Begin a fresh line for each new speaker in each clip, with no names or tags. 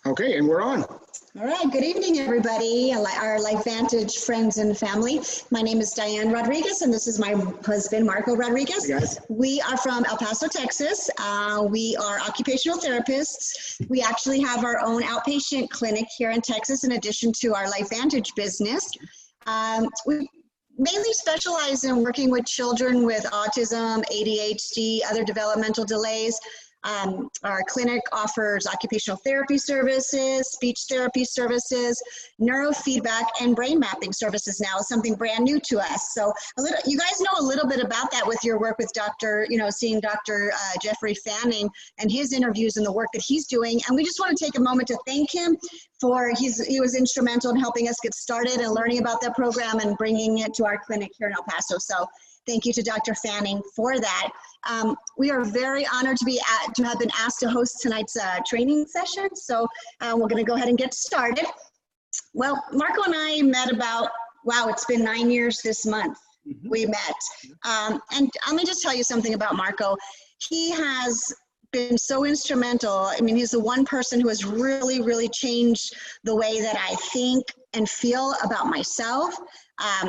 Okay, and we're on.
All right, good evening, everybody, our LifeVantage friends and family. My name is Diane Rodriguez, and this is my husband, Marco Rodriguez.
Hey guys.
We are from El Paso, Texas. We are occupational therapists. We actually have our own outpatient clinic here in Texas, in addition to our LifeVantage business. We mainly specialize in working with children with autism, ADHD, other developmental delays. Our clinic offers occupational therapy services, speech therapy services, neurofeedback, and brain mapping services now. Is something brand new to us. So you guys know a little bit about that with your work with seeing Dr. Jeffrey Fanning and his interviews and the work that he's doing. And we just want to take a moment to thank him for, he was instrumental in helping us get started and learning about that program and bringing it to our clinic here in El Paso. So thank you to Dr. Fanning for that. We are very honored to have been asked to host tonight's training session. So we're going to go ahead and get started. Well, Marco and I met it's been 9 years this month. We met. And let me just tell you something about Marco. He has been so instrumental. I mean, he's the one person who has really, really changed the way that I think and feel about myself,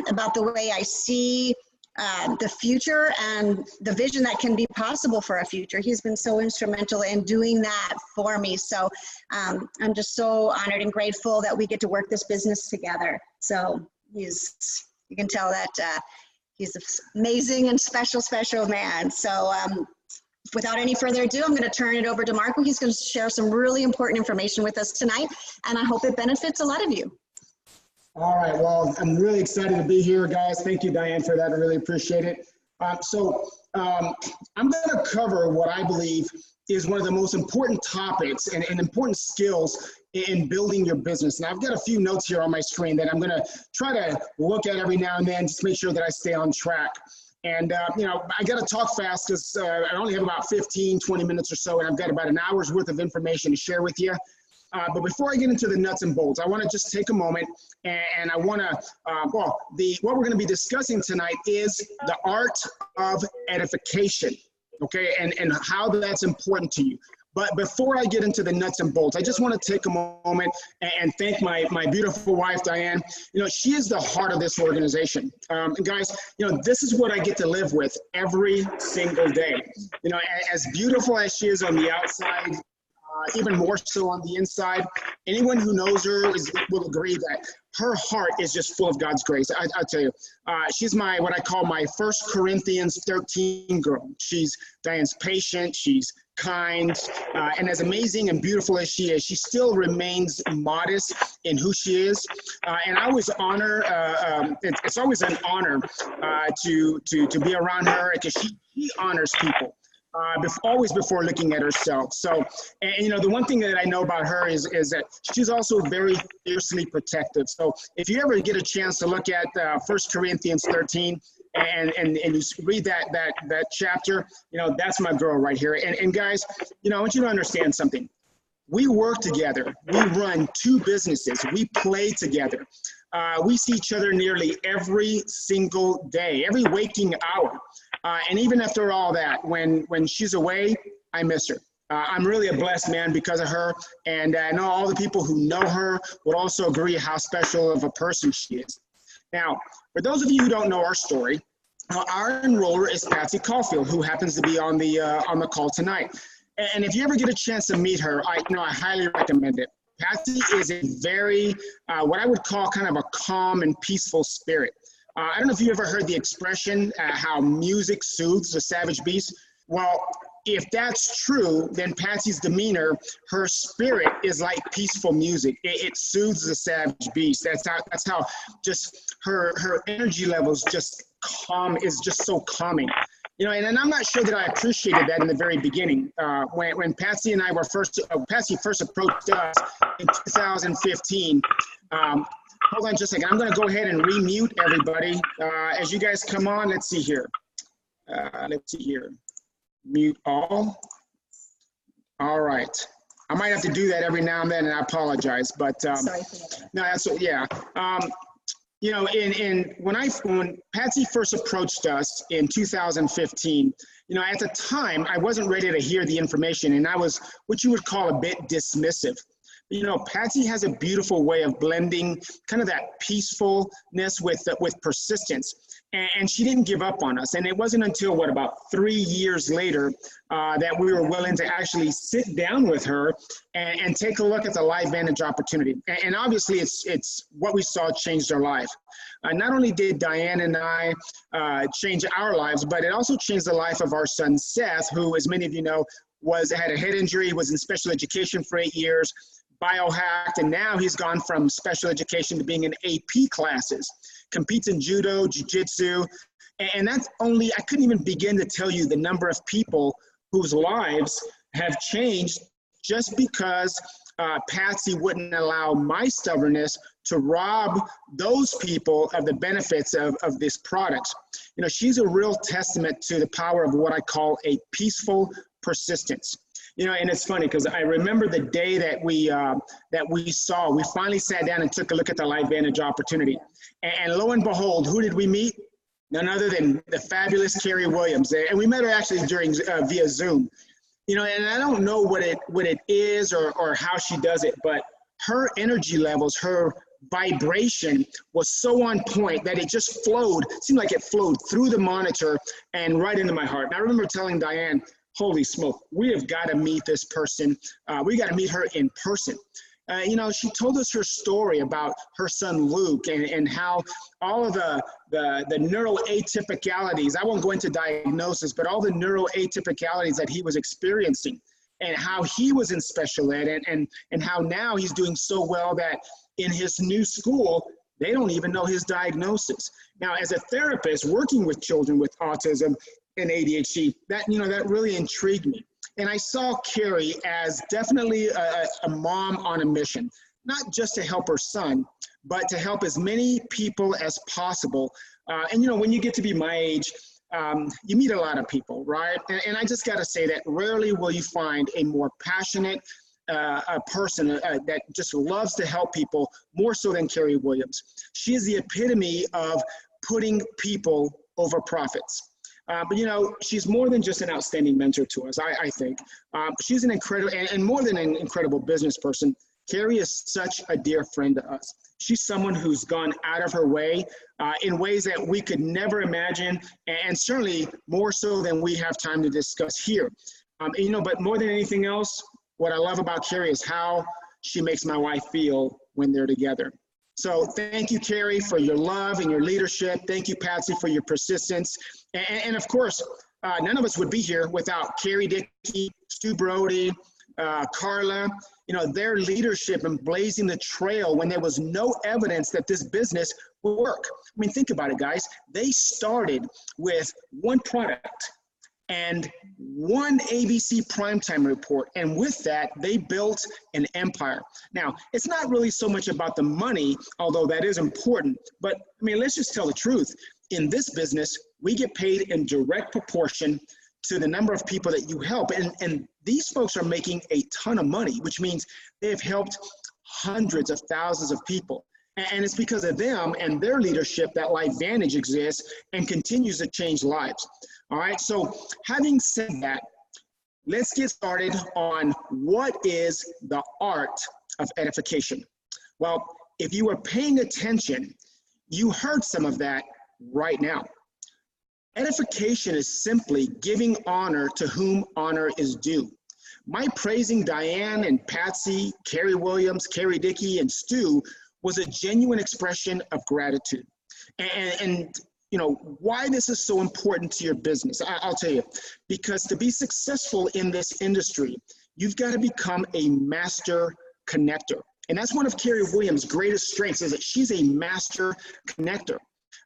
about the way I see the future and the vision that can be possible for a future. He's been so instrumental in doing that for me. So I'm just so honored and grateful that we get to work this business together. So you can tell that he's an amazing and special man. So without any further ado, I'm going to turn it over to Marco. He's going to share some really important information with us tonight, and I hope it benefits a lot of you.
All right, well, I'm really excited to be here, guys. Thank you, Diane, for that. I really appreciate it. I'm going to cover what I believe is one of the most important topics and important skills in building your business. And I've got a few notes here on my screen that I'm going to try to look at every now and then, just make sure that I stay on track. And, I got to talk fast because I only have about 15, 20 minutes or so, and I've got about an hour's worth of information to share with you. But before I get into the nuts and bolts, I want to just take a moment and I want to, what we're going to be discussing tonight is the art of edification, okay, and how that's important to you. But before I get into the nuts and bolts, I just want to take a moment and thank my beautiful wife, Diane. She is the heart of this organization. Guys, this is what I get to live with every single day. As beautiful as she is on the outside, even more so on the inside. Anyone who knows her will agree that her heart is just full of God's grace. I tell you, she's what I call my 1 Corinthians 13 girl. She's Diane's patient, she's kind, and as amazing and beautiful as she is, she still remains modest in who she is. And I always honor, it's always an honor to be around her because she honors people. Always before looking at herself. So, and the one thing that I know about her is that she's also very fiercely protective. So if you ever get a chance to look at 1 Corinthians 13 and you read that chapter, that's my girl right here. And guys, I want you to understand something. We work together. We run 2 businesses. We play together. We see each other nearly every single day, every waking hour. And even after all that, when she's away, I miss her. I'm really a blessed man because of her. And I know all the people who know her would also agree how special of a person she is. Now, for those of you who don't know our story, our enroller is Patsy Caulfield, who happens to be on the call tonight. And if you ever get a chance to meet her, I highly recommend it. Patsy is a very, what I would call kind of a calm and peaceful spirit. I don't know if you ever heard the expression, how music soothes the savage beast. Well, if that's true, then Patsy's demeanor, her spirit is like peaceful music. It soothes the savage beast. That's how just her energy levels just is just so calming. And I'm not sure that I appreciated that in the very beginning. When Patsy and I were Patsy first approached us in 2015, hold on just a second. I'm going to go ahead and remute everybody. As you guys come on, let's see here. Mute all. All right. I might have to do that every now and then, and I apologize. But
Sorry.
no, that's what. Yeah. When Patsy first approached us in 2015, at the time I wasn't ready to hear the information, and I was what you would call a bit dismissive. You know, Patsy has a beautiful way of blending kind of that peacefulness with persistence. And she didn't give up on us. And it wasn't until, what, about 3 years later that we were willing to actually sit down with her and take a look at the LifeVantage opportunity. And obviously, it's what we saw changed our life. Not only did Diane and I change our lives, but it also changed the life of our son, Seth, who, as many of you know, had a head injury, was in special education for 8 years, biohacked, and now he's gone from special education to being in AP classes, competes in judo, jiu-jitsu, and that's only, I couldn't even begin to tell you the number of people whose lives have changed just because Patsy wouldn't allow my stubbornness to rob those people of the benefits of this product. You know, she's a real testament to the power of what I call a peaceful persistence. You know, and it's funny because I remember the day that we finally sat down and took a look at the LifeVantage opportunity. And lo and behold, who did we meet? None other than the fabulous Kerry Williams. And we met her actually during via Zoom. You know, and I don't know what it is or how she does it, but her energy levels, her vibration was so on point that it just flowed, seemed like it flowed through the monitor and right into my heart. And I remember telling Diane, holy smoke, we have got to meet this person. We got to meet her in person. You know, she told us her story about her son Luke and how all of the neural atypicalities, I won't go into diagnosis, but all the neural atypicalities that he was experiencing and how he was in special ed and how now he's doing so well that in his new school, they don't even know his diagnosis. Now, as a therapist working with children with autism and ADHD, that really intrigued me. And I saw Kerry as definitely a mom on a mission, not just to help her son, but to help as many people as possible. And, you know, when you get to be my age, you meet a lot of people, right? And I just got to say that rarely will you find a more passionate person that just loves to help people more so than Kerry Williams. She is the epitome of putting people over profits. But, you know, she's more than just an outstanding mentor to us, I think. She's an incredible, and more than an incredible business person, Kerry is such a dear friend to us. She's someone who's gone out of her way in ways that we could never imagine, and certainly more so than we have time to discuss here. And, you know, but more than anything else, what I love about Kerry is how she makes my wife feel when they're together. So thank you, Kerry, for your love and your leadership. Thank you, Patsy, for your persistence. And of course, none of us would be here without Kerry Dickey, Stu Brody, Carla, you know, their leadership in blazing the trail when there was no evidence that this business would work. I mean, think about it, guys. They started with one product and one ABC primetime report. And with that, they built an empire. Now, it's not really so much about the money, although that is important. But I mean, let's just tell the truth. In this business, we get paid in direct proportion to the number of people that you help. And these folks are making a ton of money, which means they've helped hundreds of thousands of people. And it's because of them and their leadership that LifeVantage exists and continues to change lives. All right, so having said that, let's get started on what is the art of edification. Well, if you were paying attention, you heard some of that right now. Edification is simply giving honor to whom honor is due. My praising Diane and Patsy, Kerry Williams, Kerry Dickey, and Stu was a genuine expression of gratitude. And you know, why this is so important to your business, I'll tell you. Because to be successful in this industry, you've got to become a master connector. And that's one of Kerry Williams' greatest strengths, is that she's a master connector.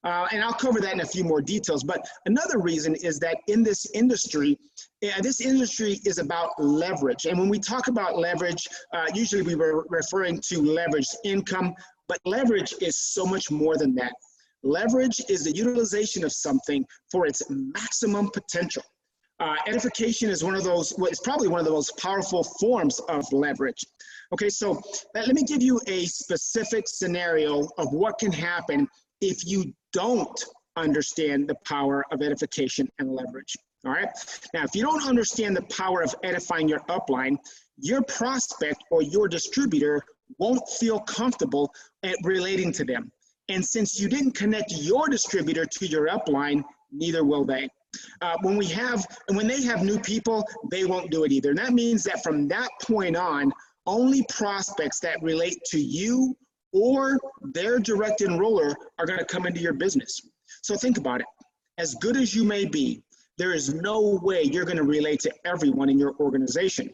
And I'll cover that in a few more details. But another reason is that in this industry is about leverage. And when we talk about leverage, usually we were referring to leveraged income, but leverage is so much more than that. Leverage is the utilization of something for its maximum potential. Edification is it's probably one of the most powerful forms of leverage. Okay, so let me give you a specific scenario of what can happen if you don't understand the power of edification and leverage. All right. Now, if you don't understand the power of edifying your upline, your prospect or your distributor won't feel comfortable at relating to them. And since you didn't connect your distributor to your upline, neither will they. When they have new people, they won't do it either. And that means that from that point on, only prospects that relate to you or their direct enroller are going to come into your business. So think about it. As good as you may be, there is no way you're going to relate to everyone in your organization.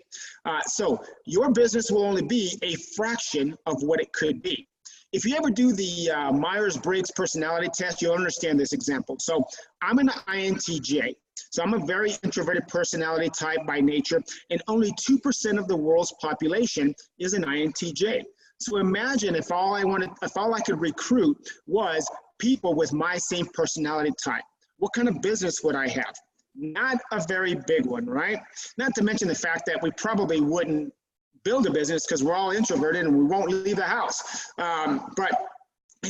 So your business will only be a fraction of what it could be. If you ever do the Myers-Briggs personality test, you'll understand this example. So I'm an INTJ. So I'm a very introverted personality type by nature, and only 2% of the world's population is an INTJ. So imagine if all I could recruit was people with my same personality type. What kind of business would I have? Not a very big one, right? Not to mention the fact that we probably wouldn't build a business because we're all introverted and we won't leave the house. But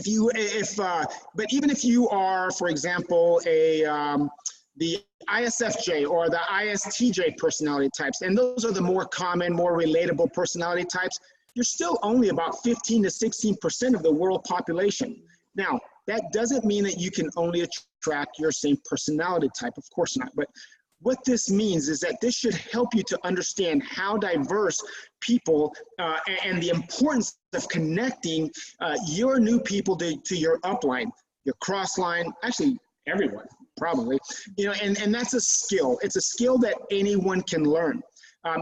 even if you are, for example, the ISFJ or the ISTJ personality types, and those are the more common, more relatable personality types, you're still only about 15 to 16% of the world population. Now, that doesn't mean that you can only attract your same personality type, of course not. But what this means is that this should help you to understand how diverse people and the importance of connecting your new people to your upline, your crossline, actually everyone, probably, and that's a skill. It's a skill that anyone can learn.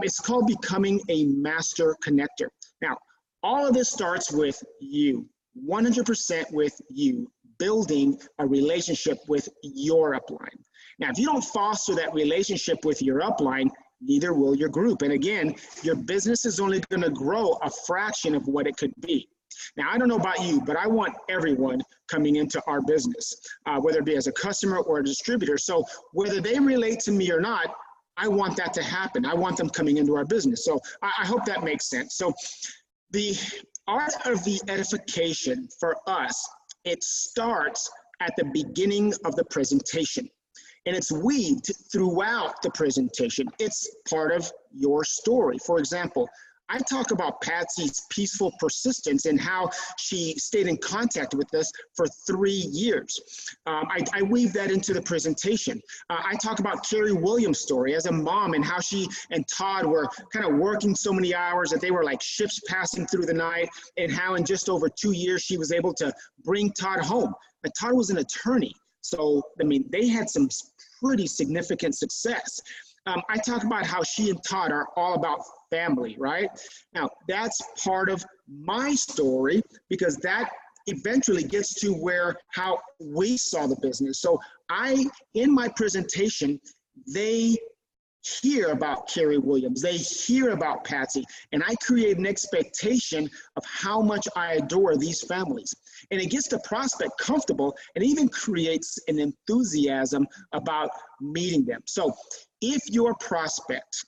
It's called becoming a master connector. Now, all of this starts with you, 100% with you, building a relationship with your upline. Now, if you don't foster that relationship with your upline, neither will your group. And again, your business is only going to grow a fraction of what it could be. Now, I don't know about you, but I want everyone coming into our business, whether it be as a customer or a distributor. So whether they relate to me or not, I want that to happen. I want them coming into our business. So I hope that makes sense. So the art of the edification for us, it starts at the beginning of the presentation. And it's weaved throughout the presentation. It's part of your story. For example, I talk about Patsy's peaceful persistence and how she stayed in contact with us for 3 years. I weave that into the presentation. I talk about Kerry Williams' story as a mom and how she and Todd were kind of working so many hours that they were like ships passing through the night, and how in just over 2 years she was able to bring Todd home. But Todd was an attorney. So, I mean, they had some pretty significant success. I talk about how she and Todd are all about family, right? Now, that's part of my story because that eventually gets to how we saw the business. So in my presentation, they hear about Kerry Williams, they hear about Patsy, and I create an expectation of how much I adore these families. And it gets the prospect comfortable and even creates an enthusiasm about meeting them. So if your prospect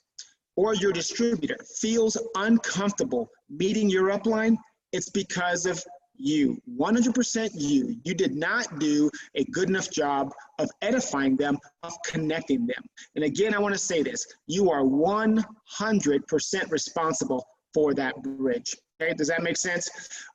or your distributor feels uncomfortable meeting your upline, it's because of you, 100% you. You did not do a good enough job of edifying them, of connecting them. And again, I want to say this, you are 100% responsible for that bridge. Okay, does that make sense?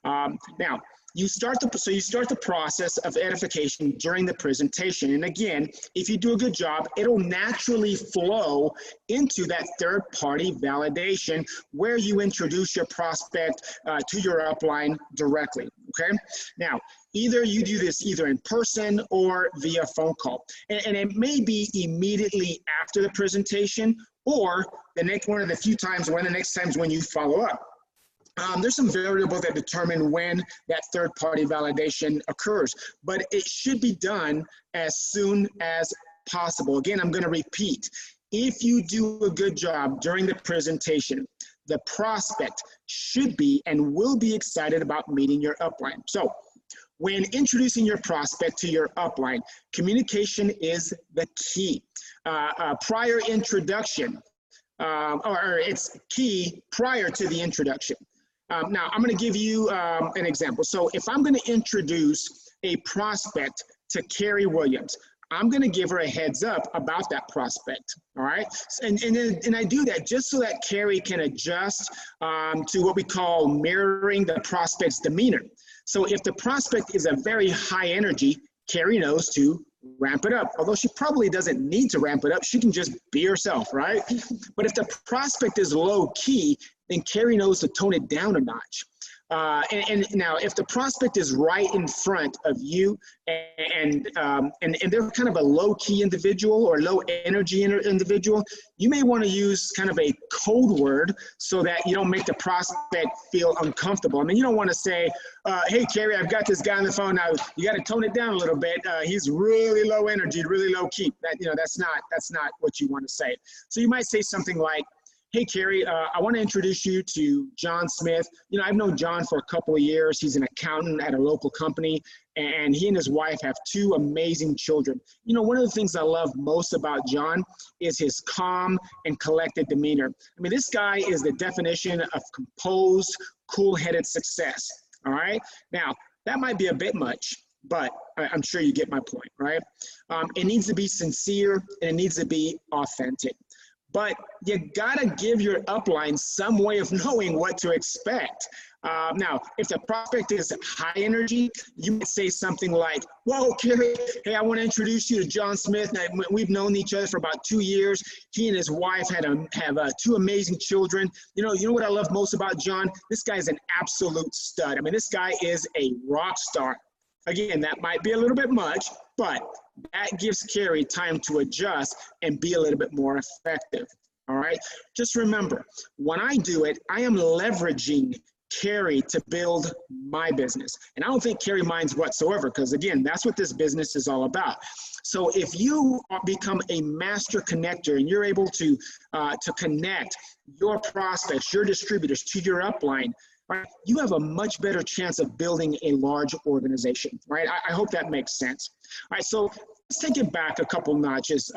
Now, you start the process of edification during the presentation. And again, if you do a good job, it'll naturally flow into that third-party validation where you introduce your prospect to your upline directly, okay? Now, either you do this either in person or via phone call. And it may be immediately after the presentation or one of the next times when you follow up. There's some variables that determine when that third-party validation occurs, but it should be done as soon as possible. Again, I'm going to repeat. If you do a good job during the presentation, the prospect should be and will be excited about meeting your upline. So when introducing your prospect to your upline, communication is the key. Prior introduction, or it's key prior to the introduction. Now, I'm going to give you an example. So if I'm going to introduce a prospect to Kerry Williams, I'm going to give her a heads up about that prospect. All right. And I do that just so that Kerry can adjust to what we call mirroring the prospect's demeanor. So if the prospect is a very high energy, Kerry knows to ramp it up. Although she probably doesn't need to ramp it up. She can just be herself, right? But if the prospect is low key, then Kerry knows to tone it down a notch. And now, if the prospect is right in front of you and they're kind of a low-key individual or low-energy individual, you may want to use kind of a code word so that you don't make the prospect feel uncomfortable. I mean, you don't want to say, hey, Kerry, I've got this guy on the phone now. You got to tone it down a little bit. He's really low energy, really low-key. That's not what you want to say. So you might say something like, hey, Kerry, I want to introduce you to John Smith. I've known John for a couple of years. He's an accountant at a local company, and he and his wife have 2 amazing children. One of the things I love most about John is his calm and collected demeanor. I mean, this guy is the definition of composed, cool-headed success, all right? Now, that might be a bit much, but I'm sure you get my point, right? It needs to be sincere, and it needs to be authentic. But you gotta give your upline some way of knowing what to expect. Now, if the prospect is high energy, you might say something like, whoa, Kerry, hey, I want to introduce you to John Smith. Now, we've known each other for about 2 years. He and his wife have 2 amazing children. You know what I love most about John? This guy's an absolute stud. I mean, this guy is a rock star. Again, that might be a little bit much, but that gives Kerry time to adjust and be a little bit more effective, all right? Just remember, when I do it, I am leveraging Kerry to build my business. And I don't think Kerry minds whatsoever, because again, that's what this business is all about. So if you become a master connector and you're able to connect your prospects, your distributors to your upline, right, you have a much better chance of building a large organization, right? I hope that makes sense. All right, so let's take it back a couple notches.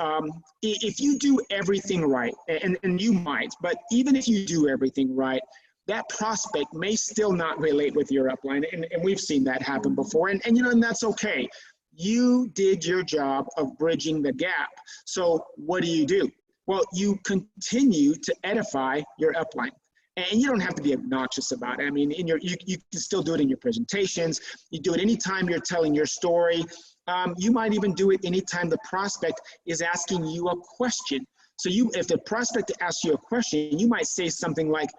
If you do everything right, and you might, but even if you do everything right, that prospect may still not relate with your upline, and we've seen that happen before, and that's okay. You did your job of bridging the gap. So what do? Well, you continue to edify your upline. And you don't have to be obnoxious about it. I mean, you can still do it in your presentations. You do it anytime you're telling your story. You might even do it anytime the prospect is asking you a question. So if the prospect asks you a question, you might say something like,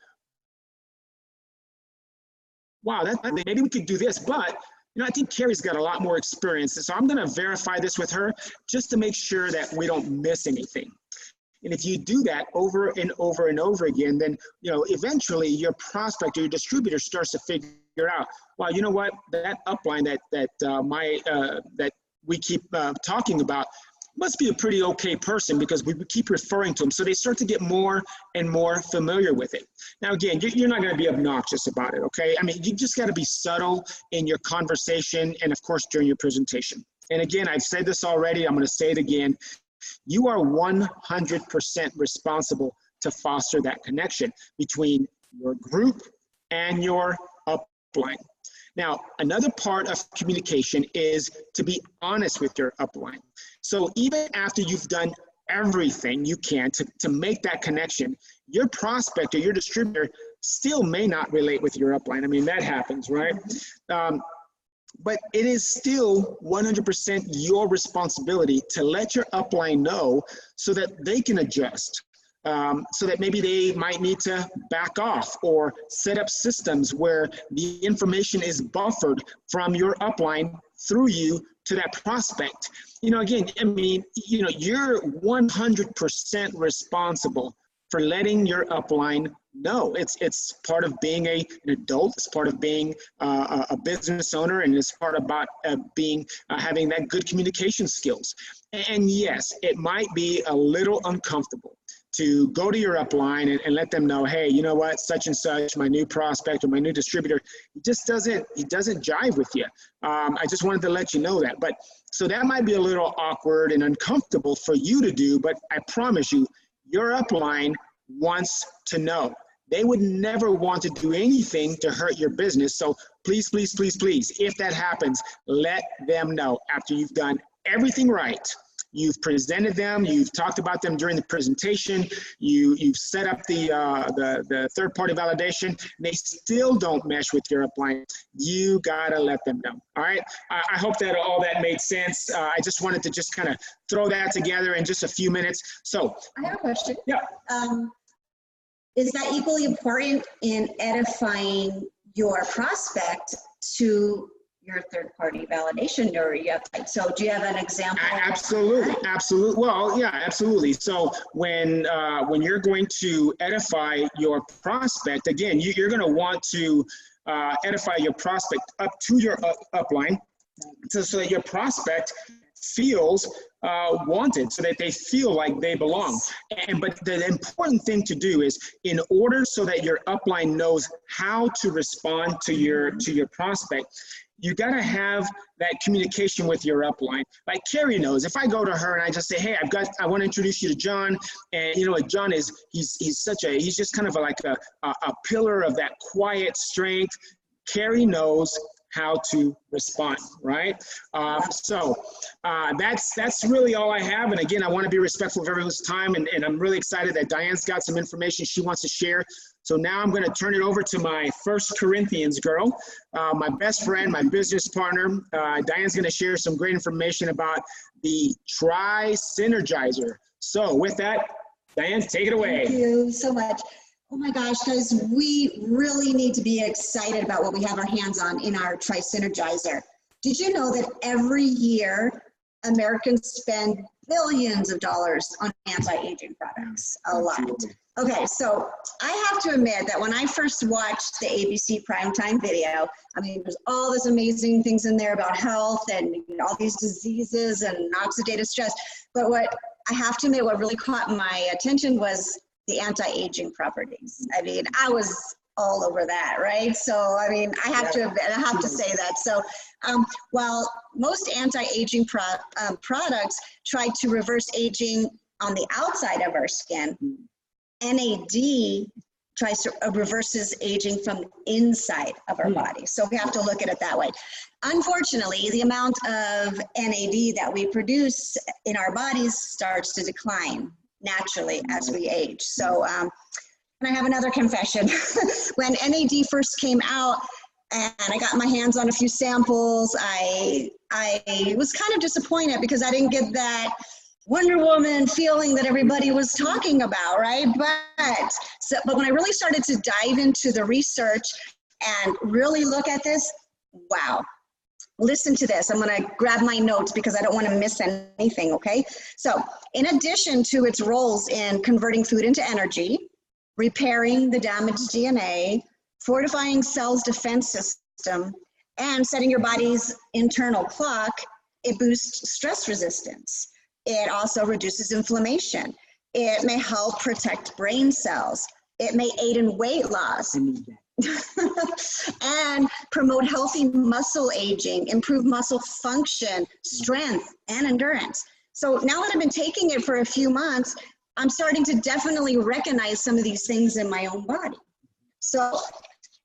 wow, maybe we could do this, but I think Kerry's got a lot more experience. So I'm going to verify this with her just to make sure that we don't miss anything. And if you do that over and over and over again, then, eventually your prospect or your distributor starts to figure out, wow, you know what, that upline that we keep talking about must be a pretty okay person because we keep referring to them. So they start to get more and more familiar with it. Now, again, you're not going to be obnoxious about it, okay? I mean, you just got to be subtle in your conversation and, of course, during your presentation. And again, I've said this already. I'm going to say it again. You are 100% responsible to foster that connection between your group and your upline. Now, another part of communication is to be honest with your upline. So even after you've done everything you can to make that connection, your prospect or your distributor still may not relate with your upline. I mean, that happens, right? But it is still 100% your responsibility to let your upline know so that they can adjust, so that maybe they might need to back off or set up systems where the information is buffered from your upline through you to that prospect. Again, I mean, you're 100% responsible for letting your upline know. It's part of being an adult. It's part of being a business owner, and it's part about having that good communication skills. And yes, it might be a little uncomfortable to go to your upline and let them know, hey, you know what, such and such, my new prospect or my new distributor, he doesn't jive with you. I just wanted to let you know that. But so that might be a little awkward and uncomfortable for you to do, but I promise you, your upline wants to know. They would never want to do anything to hurt your business. So please, please, please, please, if that happens, let them know after you've done everything right. You've presented them, you've talked about them during the presentation, you've set up the third-party validation, they still don't mesh with your upline, you gotta let them know, all right? I hope that all that made sense. I just wanted to just kind of throw that together in just a few minutes. So,
I have a question.
Yeah.
Is that equally important in edifying your prospect to your third-party validation, or so do you have an example?
Absolutely, absolutely. Well, yeah, absolutely. So when you're going to edify your prospect, again, you're going to want to edify your prospect up to your upline, so that your prospect feels wanted, so that they feel like they belong. But the important thing to do is, in order so that your upline knows how to respond to your prospect, you got to have that communication with your upline. Like Kerry knows, if I go to her and I just say, hey, I want to introduce you to John, and you know what John is, he's just kind of like a pillar of that quiet strength. Kerry knows how to respond, right? So that's really all I have. And again, I want to be respectful of everyone's time, and I'm really excited that Diane's got some information she wants to share. So now I'm going to turn it over to my 1 Corinthians girl, my best friend, my business partner. Diane's going to share some great information about the Tri-Synergizer. So with that, Diane, take it away.
Thank you so much. Oh my gosh, guys, we really need to be excited about what we have our hands on in our Tri-Synergizer. Did you know that every year Americans spend billions of dollars on anti-aging products? A lot. Okay, so I have to admit that when I first watched the ABC primetime video, I mean, there's all this amazing things in there about health and all these diseases and oxidative stress. But what I have to admit, what really caught my attention was the anti-aging properties. I mean, I was all over that, right? So, I mean, I have to say that. So, while most anti-aging products try to reverse aging on the outside of our skin, NAD tries to reverses aging from the inside of our body. So we have to look at it that way. Unfortunately, the amount of NAD that we produce in our bodies starts to decline naturally as we age. So, and I have another confession. When NAD first came out and I got my hands on a few samples, I was kind of disappointed because I didn't get that Wonder Woman feeling that everybody was talking about, right? But when I really started to dive into the research and really look at this, wow. Listen to this. I'm going to grab my notes because I don't want to miss anything, okay? So, in addition to its roles in converting food into energy, repairing the damaged DNA, fortifying cells' defense system, and setting your body's internal clock, it boosts stress resistance. It also reduces inflammation. It may help protect brain cells. It may aid in weight loss and promote healthy muscle aging, improve muscle function, strength, and endurance. So now that I've been taking it for a few months, I'm starting to definitely recognize some of these things in my own body. So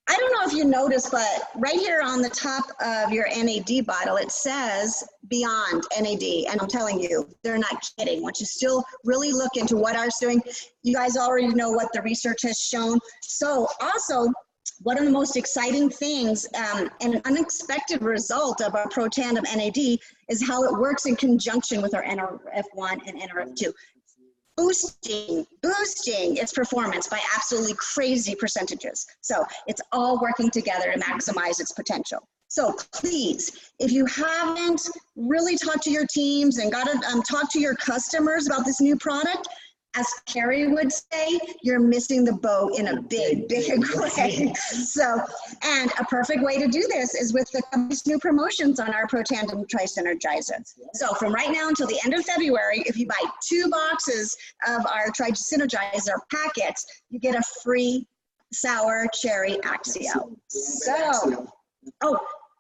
I don't know if you noticed, but right here on the top of your NAD bottle, it says Beyond NAD. And I'm telling you, they're not kidding. Once you still really look into what ours doing, you guys already know what the research has shown. So also, one of the most exciting things and an unexpected result of our Pro-Tandem NAD is how it works in conjunction with our NRF1 and NRF2. Boosting its performance by absolutely crazy percentages. So it's all working together to maximize its potential. So please, if you haven't really talked to your teams and got to talk to your customers about this new product, as Kerry would say, you're missing the boat in a big, big way. So, and a perfect way to do this is with the company's new promotions on our Pro-Tandem Tri-Synergizer. So from right now until the end of February, if you buy 2 boxes of our Tri-Synergizer packets, you get a free sour cherry Axio. So, oh,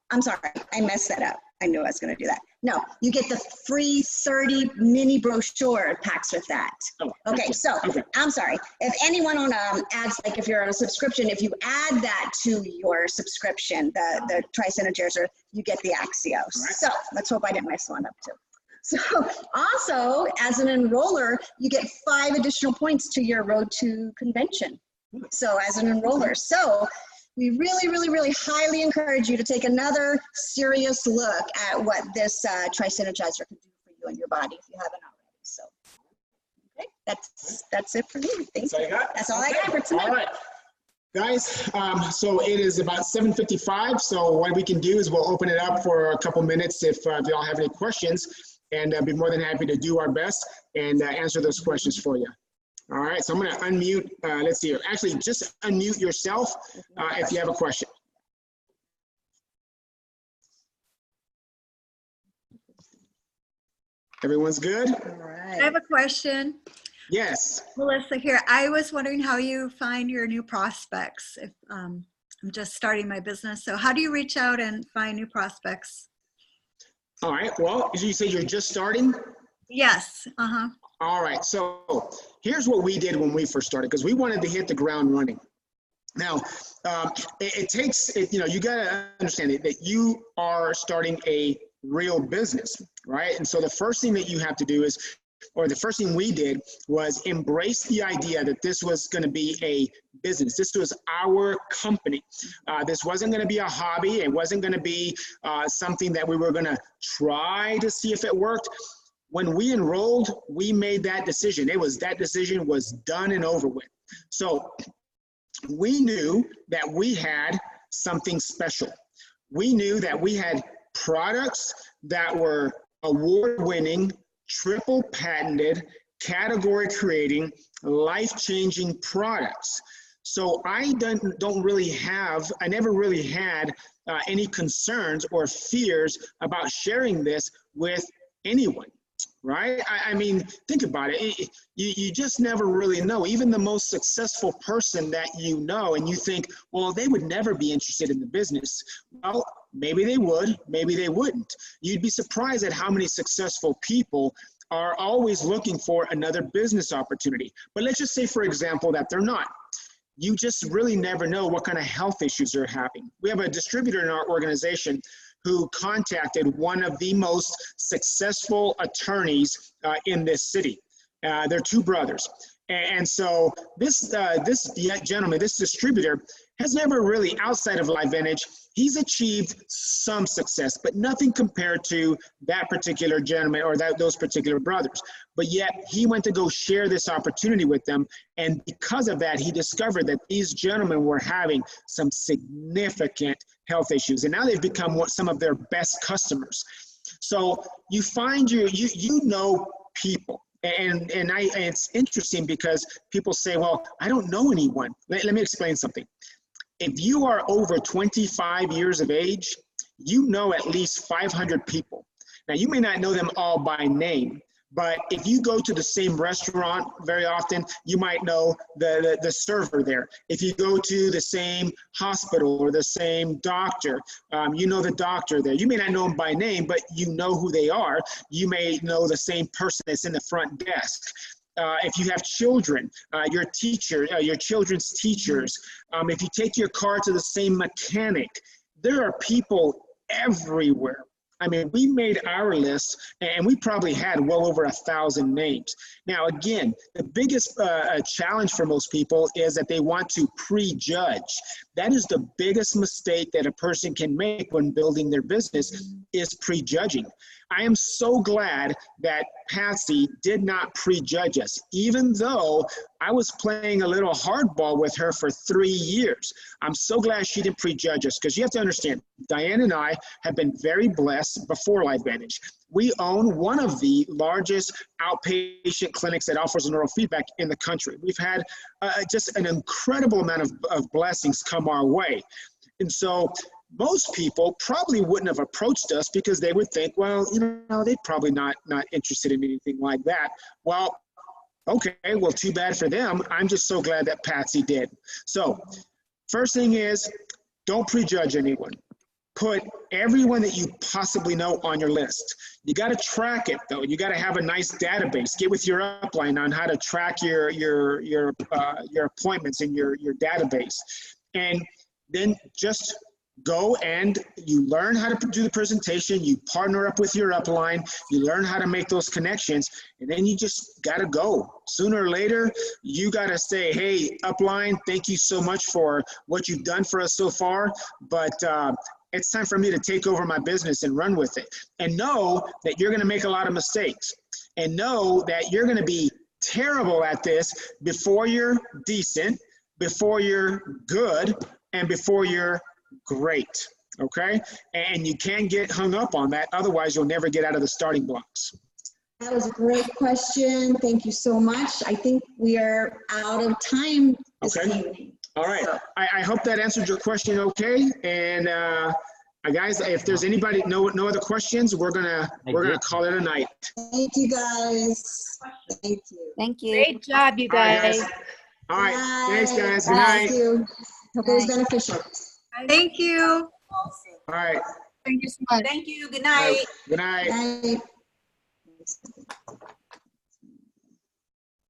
I'm sorry, I messed that up. I knew I was going to do that. No, you get the free 30 mini brochure packs with that. Okay, so I'm sorry. If anyone on adds, like if you're on a subscription, if you add that to your subscription, the Tri-Synergizer, you get the Axios. So let's hope I didn't mess one up too. So also, as an enroller, you get 5 additional points to your Road to Convention. So as an enroller. So we really, really, really highly encourage you to take another serious look at what this Tri-Synergizer can do for you and your body if you haven't already. So, okay, that's it for me. Thank you. That's all I got for tonight.
All right. Guys, so it is about 7:55. So what we can do is we'll open it up for a couple minutes if y'all have any questions, and I'd be more than happy to do our best and answer those questions for you. All right, so I'm going to unmute. Let's see here. Actually, just unmute yourself if you have a question. Everyone's good?
All right.
I have a question.
Yes.
Melissa here. I was wondering how you find your new prospects. If I'm just starting my business, so how do you reach out and find new prospects?
All right. Well, you say you're just starting?
Yes.
All right. So here's what we did when we first started, because we wanted to hit the ground running. Now, it takes, you know, you got to understand it, that you are starting a real business, right? And so the first thing that you have to do is, or the first thing we did was embrace the idea that this was going to be a business. This was our company. This wasn't going to be a hobby. It wasn't going to be something that we were going to try to see if it worked. When we enrolled, we made that decision. That decision was done and over with. So we knew that we had something special. We knew that we had products that were award-winning, triple patented, category creating, life-changing products. So I never really had any concerns or fears about sharing this with anyone, right? I mean, think about it. You just never really know. Even the most successful person that you know, and you think, well, they would never be interested in the business. Well, maybe they would, maybe they wouldn't. You'd be surprised at how many successful people are always looking for another business opportunity. But let's just say, for example, that they're not. You just really never know what kind of health issues they're having. We have a distributor in our organization who contacted one of the most successful attorneys in this city. They're 2 brothers. And so this gentleman, this distributor, has never really, outside of LifeVantage, he's achieved some success, but nothing compared to that particular gentleman or those particular brothers. But yet he went to go share this opportunity with them. And because of that, he discovered that these gentlemen were having some significant health issues. And now they've become some of their best customers. So you find you know people. And it's interesting because people say, well, I don't know anyone. Let me explain something. If you are over 25 years of age, you know at least 500 people. Now, you may not know them all by name, but if you go to the same restaurant very often, you might know the server there. If you go to the same hospital or the same doctor, you know the doctor there. You may not know them by name, but you know who they are. You may know the same person that's in the front desk. If you have children, your children's teachers, if you take your car to the same mechanic, there are people everywhere. I mean, we made our list and we probably had well over 1,000 names. Now, again, the biggest challenge for most people is that they want to prejudge. That is the biggest mistake that a person can make when building their business, is prejudging. I am so glad that Patsy did not prejudge us, even though I was playing a little hardball with her for 3 years. I'm so glad she didn't prejudge us, because you have to understand, Diane and I have been very blessed before LifeVantage. We own one of the largest outpatient clinics that offers neurofeedback in the country. We've had just an incredible amount of blessings come our way. And so most people probably wouldn't have approached us because they would think, well, you know, they're probably not interested in anything like that. Well, okay, well, too bad for them. I'm just so glad that Patsy did. So first thing is, don't prejudge anyone. Put everyone that you possibly know on your list. You got to track it, though. You got to have a nice database. Get with your upline on how to track your appointments in your database. And then just go and you learn how to do the presentation, you partner up with your upline, you learn how to make those connections, and then you just got to go. Sooner or later, you got to say, hey, upline, thank you so much for what you've done for us so far, but it's time for me to take over my business and run with it. And know that you're going to make a lot of mistakes, and know that you're going to be terrible at this before you're decent, before you're good, and before you're great, okay? And you can't get hung up on that. Otherwise, you'll never get out of the starting blocks.
That was a great question. Thank you so much. I think we are out of time this evening.
All right. I hope that answered your question okay. And guys, if there's anybody, no other questions, we're gonna call it a night.
Thank you, guys. Thank you.
Thank you.
Great job, you guys.
All right.
Bye.
Thanks, guys. Good
Bye.
night.
Thank you. Hope it was beneficial.
Thank you.
All right.
Thank you so much. Thank you. Good night.
Good night.
Bye.